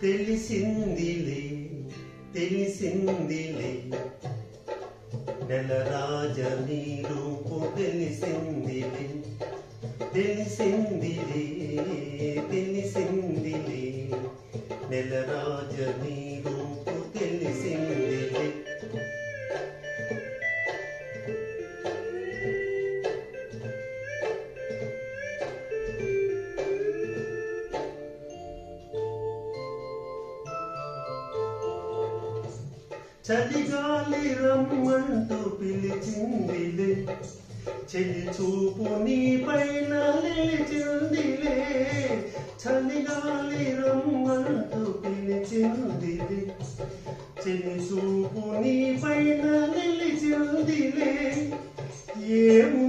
తెలిసిందిలే తెలిసిందిలే నెలరాజ నీ రూపు తెలిసిందిలే తెలిసిందిలే తెలిసిందిలే నెలరాజ నీ రూపు తెలిసిందిలే చలిగాలి రమ్మంటూ పిలిచిందిలే చెలి చూపు నీ పైన నిలిచిందిలే చలిగాలి రమ్మంటూ పిలిచిందిలే చెలి చూపు నీ పైన నిలిచిందిలే ఏము